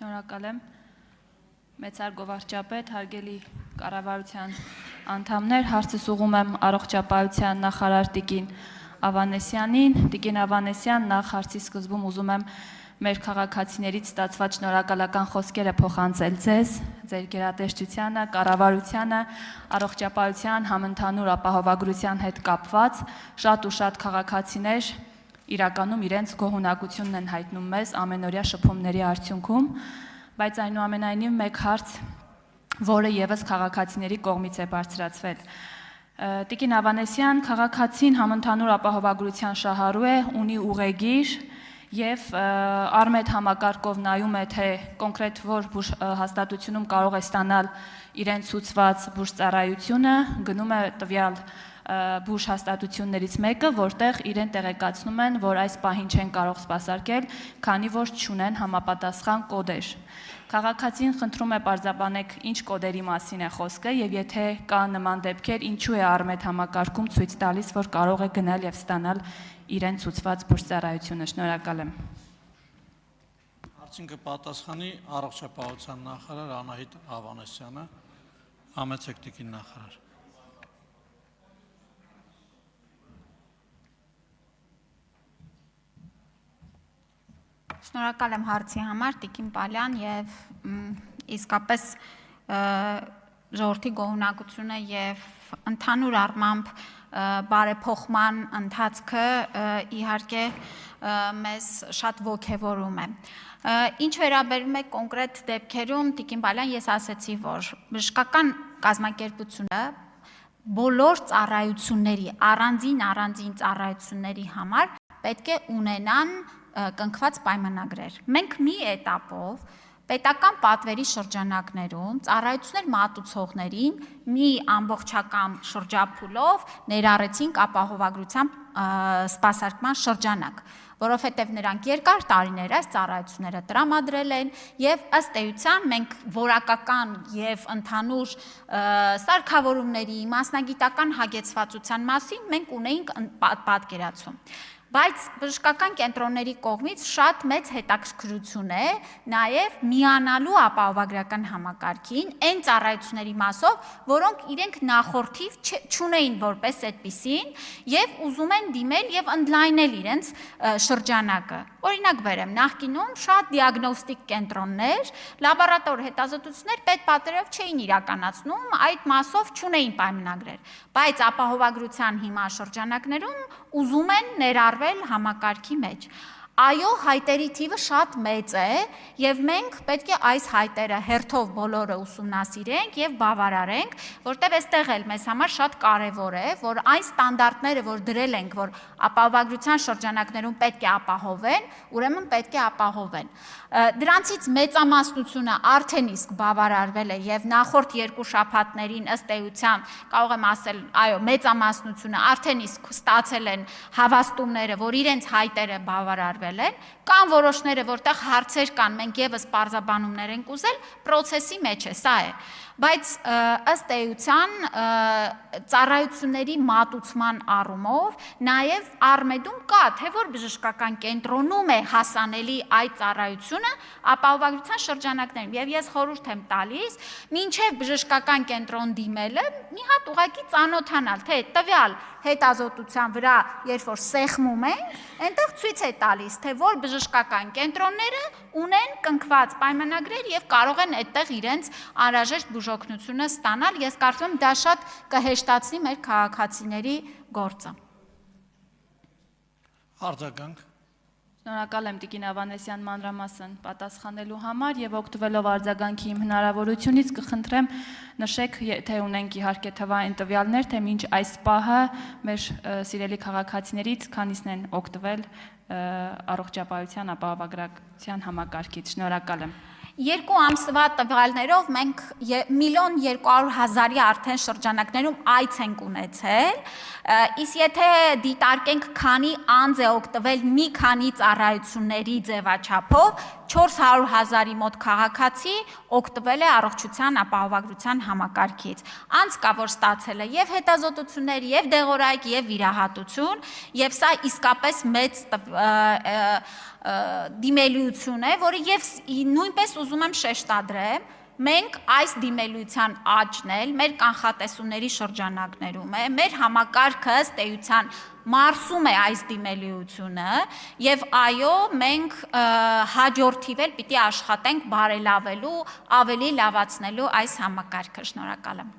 Շնորհակալ եմ, մեծարգո վարչապետ, հարգելի կառավարության անդամներ, հարցս ուղղում եմ առողջապահության նախարար Տիկին Ավանեսյանին։ Տիկին Ավանեսյան, նախ հարցի սկզբում ուզում եմ մեր քաղաքացիներից ստացված շնորհակալական խոսքերը փոխանցել ձեր գերատեսչությանը, կառավարությանը, առողջապահության համընդհանուր ապահովագրության հետ կապված շատ ու շատ քաղաքացիներ իրականում իրենց գոհունակությունն են հայտնում մեզ ամենօրյա շփումների արդյունքում, բայց այնուամենայնիվ մեկ հարց, որը եւս քաղաքացիների կողմից է բարձրացվել։ Տիկին Ավանեսյան, քաղաքացին համընդհանուր ապահովագրության շահառու է, ունի ուղեգիր եւ արմետ համակարգով նայում է, թե կոնկրետ որ բուժ հաստատությունում կարող է ստանալ իրեն ցուցված բուժծառայությունը, գնում է տվյալ բուժ հաստատություններից մեկը, որտեղ իրեն տեղեկացնում են, որ այս պահին չեն կարող սպասարկել, քանի որ չունեն համապատասխան կոդեր։ Քաղաքացին խնդրում է պարզաբանեք ինչ կոդերի մասին է խոսքը եւ եթե կա նման դեպքեր, ինչու է արմետ համակարգում ցույց տալիս, որ կարող է գնալ եւ ստանալ իրեն ցուցված բուժծառայությունը։ Շնորհակալ եմ։ Հարցին կպատասխանի առողջապահության նախարար Անահիտ Ավանեսյանը։ Համեցեք տիկին նախարար։ Շնորհակալ եմ հարցի համար, Տիկին Պալյան, եւ իսկապես ժողովրդի գոհունակությունը եւ ընդհանուր առմամբ բարեփոխման ընթացքը իհարկե մեզ շատ ոգևորում է։ Ինչ վերաբերում է կոնկրետ դեպքերում, Տիկին Պալյան, ես ասացի, որ բժշկական կազմակերպությունը բոլոր ծառայությունների, առանձին ծառայությունների համար պետք է ունենան կնքված պայմանագրեր։ Մենք մի էտապով պետական պատվերի շրջանակներում ծառայություններ մատուցողներին մի ամբողջական շրջափուլով ներառեցինք ապահովագրության սպասարկման շրջանակ, որովհետև նրանք երկար տարիներ այս ծառայությունները տրամադրել են եւ ըստ էության մենք որակական եւ ընդհանուր սարքավորումների մասնագիտական հագեցվածության մասին մենք ունեինք պատկերացում։ Բայց բժշկական կենտրոնների կողմից շատ մեծ հետաքրքրություն է նաև միանալու ապահովագրական համակարգին այն ծառայությունների մասով, որոնք իրենք նախորդիվ չունեին որպես այդպիսին եւ ուզում են դիմել եւ ընդլայնել իրենց շրջանակը։ Օրինակ բերեմ, նախկինում շատ դիագնոստիկ կենտրոններ, լաբորատոր հետազոտություններ պետպատերով չէին իրականացնում, այդ մասով չունեին պայմանագրեր, բայց ապահովագրության հիմա շրջանակներում ուզում են ներառվել համակարգի մեջ։ Այո, հայտերի թիվը շատ մեծ է եւ մենք պետք է այս հայտերը հերթով բոլորը ուսումնասիրենք եւ բավարարենք, որտեղ այստեղ էլ մեզ համար շատ կարեւոր է, որ այս ստանդարտները, որ դրել ենք, որ ապահովագրության շրջանակներում պետք է ապահովեն, ուրեմն պետք է ապահովեն։ Դրանցից մեծամասնությունը արդեն իսկ բավարարվել է եւ նախորդ երկու շաբաթներին ըստ էության կարող եմ ասել, այո, մեծամասնությունը արդեն իսկ ստացել են հավաստումները, որ իրենց հայտերը բավարարվել են, կան որոշները, որտեղ հարցեր կան, մենք եւս պարզաբանումներ ենք ուզել, process-ի մեջ է, սա է։ Բայց ըստ էության ծառայությունների մատուցման առումով նաև Արմեդում կա, թե որ բժշկական կենտրոնում է հասանելի այդ ծառայությունը ապահովագրության շրջանակներում եւ ես խորհուրդ եմ տալիս մինչեւ բժշկական կենտրոն դիմելը մի հատ ուղղակի ծանոթանալ, թե տվյալ հետազոտության վրա երբ որ սեղմում են, այնտեղ ցույց է տալիս, թե որ բժշկական կենտրոնները ունեն կնքված պայմանագրեր եւ կարող են այդտեղ իրենց անհրաժեշտ բուժօգնությունը ստանալ, ես կարծում եմ դա շատ կհեշտացնի մեր քաղաքացիների գործը։ Արձագանք։ Շնորհակալ եմ Տիկին Ավանեսյան մանրամասն պատասխանելու համար եւ օգտվելով արձագանքի իմ հնարավորությունից կխնդրեմ նշեք, թե ունենք իհարկե թվային տվյալներ, թե մինչ այս պահը մեր սիրելի քաղաքացիներից քանիսն են օգտվել առողջապահության ապահովագրության համակարգից։ Շնորհակալ եմ։ 2 ամսվա տվյալներով մենք 1.200.000-ի արդեն շրջանակներում այց ենք ունեցել, իսկ եթե դիտարկենք քանի անձ է օգտվել մի քանի ծառայությունների ձևաչափով, 400.000-ի մոտ քաղաքացի օգտվել է առողջության ապահովագրության համակարգից։ Անց կա, որ ստացել է եւ հետազոտություններ, եւ դեղորայք, եւ վիրահատություն, եւ սա իսկապես մեծ դիմելիություն է, որը եւ նույնպես ուզում եմ շեշտադրեմ, մենք այս դիմելիության աճն էլ մեր կանխատեսումների շրջանակներում է, մեր համակարգը ըստ էության մարսում է այս դիմելիությունը եւ այո, մենք հաջորդիվ էլ պիտի աշխատենք բարելավելու, ավելի լավացնելու այս համակարգը։ Շնորհակալ եմ։